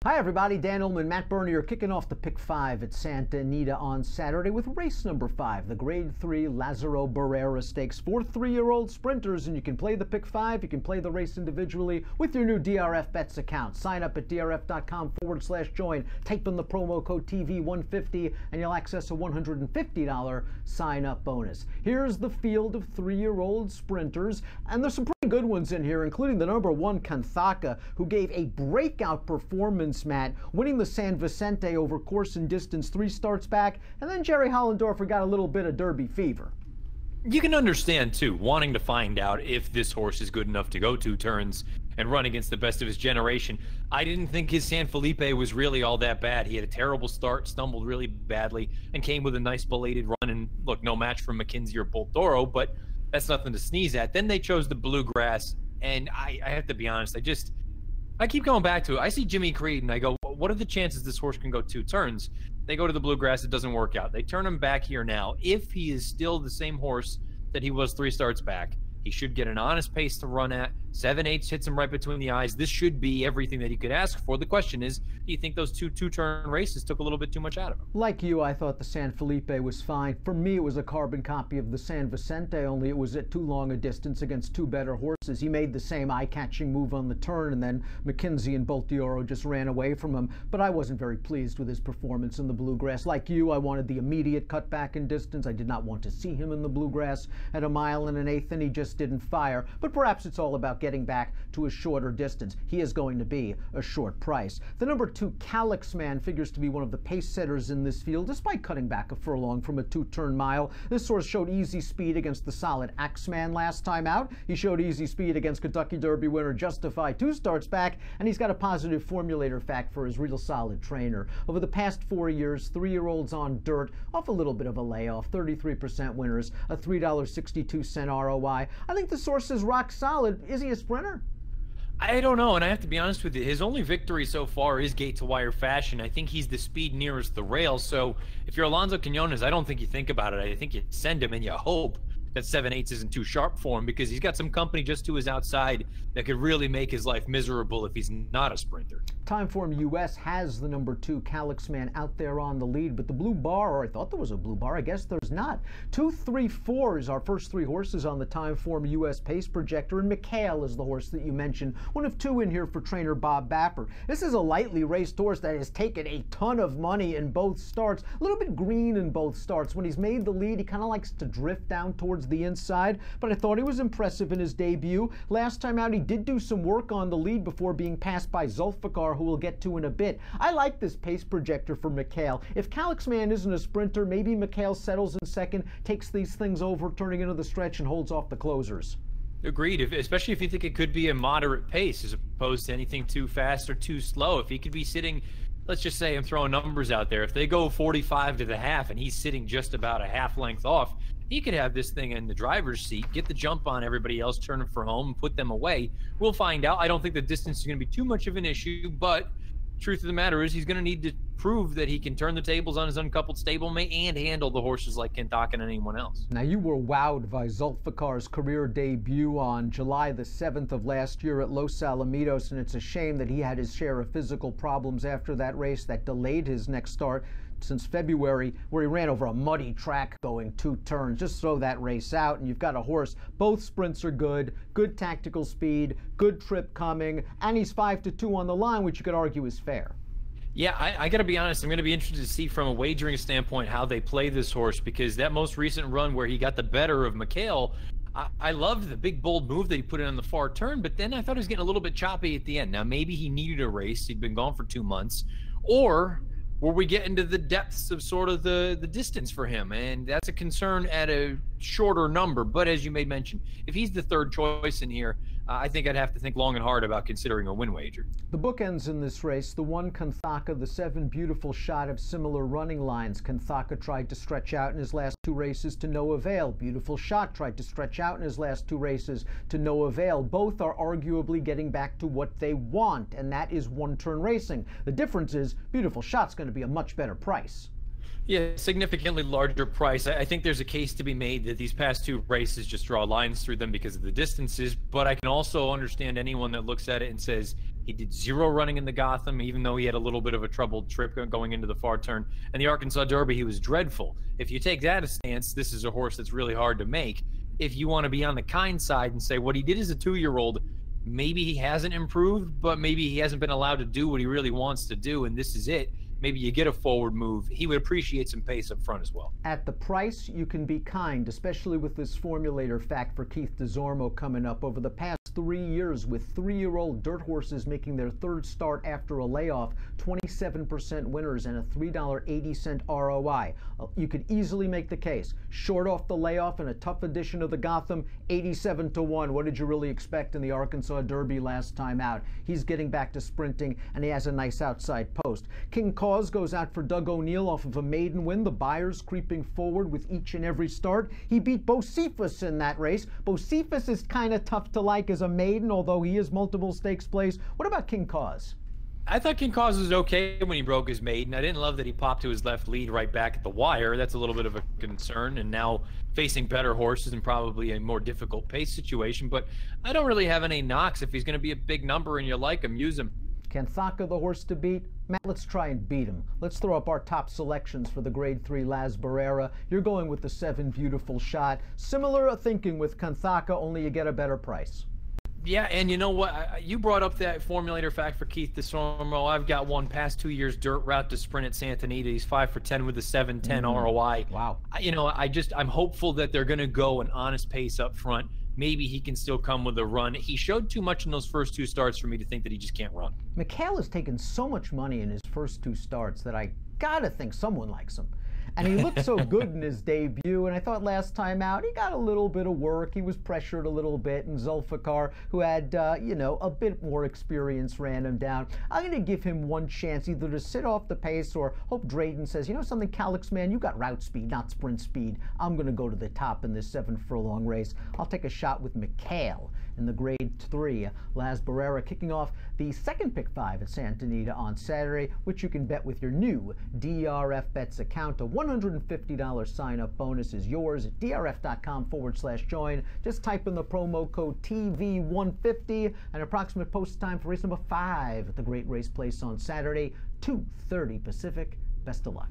Hi everybody, Dan Illman, Matt Bernier kicking off the Pick 5 at Santa Anita on Saturday with race number 5, the Grade 3 Lazaro Barrera Stakes for 3-year-old sprinters. And you can play the Pick 5, you can play the race individually with your new DRF Bets account. Sign up at drf.com/join, type in the promo code TV150 and you'll access a $150 sign-up bonus. Here's the field of 3-year-old sprinters, and there's some pretty good ones in here, including the number 1 Canthaka, who gave a breakout performance, Matt, winning the San Vicente over course and distance 3 starts back, and then Jerry Hollendorfer got a little bit of Derby fever. You can understand, too, wanting to find out if this horse is good enough to go 2 turns and run against the best of his generation. I didn't think his San Felipe was really all that bad. He had a terrible start, stumbled really badly, and came with a nice belated run. And look, no match from McKenzie or Boldoro, but that's nothing to sneeze at. Then they chose the Bluegrass, and I have to be honest, I keep going back to it. I see Jimmy Creed, and I go, what are the chances this horse can go 2 turns? They go to the Bluegrass, it doesn't work out. They turn him back here now. If he is still the same horse that he was 3 starts back, he should get an honest pace to run at. 7/8 hits him right between the eyes. This should be everything that he could ask for. The question is, do you think those two-turn races took a little bit too much out of him? Like you, I thought the San Felipe was fine. For me, it was a carbon copy of the San Vicente, only it was at too long a distance against 2 better horses. He made the same eye-catching move on the turn, and then McKenzie and Boldoro just ran away from him. But I wasn't very pleased with his performance in the Bluegrass. Like you, I wanted the immediate cutback in distance. I did not want to see him in the Bluegrass at 1 1/8, and he just didn't fire. But perhaps it's all about getting back to a shorter distance. He is going to be a short price. The number 2 Calyx Man figures to be one of the pace setters in this field, despite cutting back a furlong from a 2-turn mile. This horse showed easy speed against the solid Axeman last time out. He showed easy speed against Kentucky Derby winner Justify 2 starts back, and he's got a positive formulator fact for his real solid trainer. Over the past 4 years, 3-year-olds on dirt, off a little bit of a layoff, 33% winners, a $3.62 ROI. I think this horse is rock solid. Is he a sprinter? I don't know, and I have to be honest with you. His only victory so far is gate-to-wire fashion. I think he's the speed nearest the rail, so if you're Alonso Quinones, I don't think you think about it. I think you send him and you hope that 7/8 isn't too sharp for him, because he's got some company just to his outside that could really make his life miserable if he's not a sprinter. Timeform US has the number 2 Calyx Man out there on the lead, but the blue bar, or I thought there was a blue bar, I guess there's not. 2, 3, 4 is our first 3 horses on the Timeform US pace projector, and McHale is the horse that you mentioned, one of 2 in here for trainer Bob Bapper. This is a lightly raced horse that has taken a ton of money in both starts, a little bit green in both starts. When he's made the lead, he kind of likes to drift down towards the inside, but I thought he was impressive in his debut. Last time out, he did do some work on the lead before being passed by Zulfikar, who we'll get to in a bit. I like this pace projector for McHale. If Calyx Man isn't a sprinter, maybe McHale settles in second, takes these things over, turning into the stretch, and holds off the closers. Agreed, especially if you think it could be a moderate pace as opposed to anything too fast or too slow. If he could be sitting, let's just say I'm throwing numbers out there, if they go 45 to the half and he's sitting just about a half length off, he could have this thing in the driver's seat, get the jump on everybody else, turn them for home, and put them away. We'll find out. I don't think the distance is going to be too much of an issue, but truth of the matter is he's going to need to prove that he can turn the tables on his uncoupled stablemate and handle the horses like Canthaka and anyone else. Now, you were wowed by Zulfikar's career debut on July the 7th of last year at Los Alamitos, and it's a shame that he had his share of physical problems after that race that delayed his next start since February, where he ran over a muddy track going 2 turns. Just throw that race out and you've got a horse. Both sprints are good tactical speed, good trip coming, and he's 5-2 on the line, which you could argue is fair. Yeah, I got to be honest, I'm going to be interested to see from a wagering standpoint how they play this horse, because that most recent run where he got the better of McHale, I loved the big bold move that he put in on the far turn, but then I thought he was getting a little bit choppy at the end. Now, maybe he needed a race. He'd been gone for 2 months, or where we get into the depths of sort of the distance for him, and that's a concern at a shorter number. But as you made mention, if he's the 3rd choice in here, I think I'd have to think long and hard about considering a win wager. The bookends in this race, the 1 Canthaka, the 7 Beautiful Shot of similar running lines. Canthaka tried to stretch out in his last 2 races to no avail. Beautiful Shot tried to stretch out in his last 2 races to no avail. Both are arguably getting back to what they want, and that is 1-turn racing. The difference is Beautiful Shot's going to be a much better price. Yeah, significantly larger price. I think there's a case to be made that these past 2 races just draw lines through them because of the distances, but I can also understand anyone that looks at it and says, He did 0 running in the Gotham, even though he had a little bit of a troubled trip going into the far turn. And the Arkansas Derby, he was dreadful. If you take that a stance, this is a horse that's really hard to make. If you want to be on the kind side and say what he did as a 2-year-old, maybe he hasn't improved, but maybe he hasn't been allowed to do what he really wants to do, and this is it. Maybe you get a forward move. He would appreciate some pace up front as well. At the price, you can be kind, especially with this formulator fact for Keith Desormeaux coming up. Over the past 3 years, with 3-year-old dirt horses making their 3rd start after a layoff, 27% winners and a $3.80 ROI. You could easily make the case. Short off the layoff in a tough edition of the Gotham, 87-1. What did you really expect in the Arkansas Derby last time out? He's getting back to sprinting, and he has a nice outside post. King Cause goes out for Doug O'Neill off of a maiden win. The Buyers creeping forward with each and every start. He beat Bocephus in that race. Bocephus is kind of tough to like as a maiden, although he is multiple stakes plays. What about King Cause? I thought King Cause was okay when he broke his maiden. I didn't love that he popped to his left lead right back at the wire. That's a little bit of a concern, and now facing better horses and probably a more difficult pace situation. But I don't really have any knocks. If he's going to be a big number and you like him, use him. Canthaka the horse to beat? Matt, let's try and beat him. Let's throw up our top selections for the Grade 3 Lazaro Barrera. You're going with the 7 Beautiful Shot. Similar thinking with Canthaka, only you get a better price. Yeah, and you know what? You brought up that formulator fact for Keith Desormeaux. I've got one past 2 years dirt route to sprint at Santa Anita. He's 5 for 10 with a 7.10 ROI. Wow. I'm hopeful that they're going to go an honest pace up front. Maybe he can still come with a run. He showed too much in those first 2 starts for me to think that he just can't run. McHale has taken so much money in his first 2 starts that I gotta think someone likes him. And he looked so good in his debut, and I thought last time out he got a little bit of work. He was pressured a little bit, and Zulfikar, who had, a bit more experience, ran him down. I'm going to give him one chance, either to sit off the pace or hope Drayton says, you know something, Calix, man, you got route speed, not sprint speed. I'm going to go to the top in this 7 furlong race. I'll take a shot with McHale in the Grade 3. Lazaro Barrera kicking off the second pick 5 at Santa Anita on Saturday, which you can bet with your new DRF Bets account. A $150 sign-up bonus is yours at drf.com/join. Just type in the promo code TV150. An approximate post time for race number 5 at the Great Race Place on Saturday, 2:30 Pacific. Best of luck.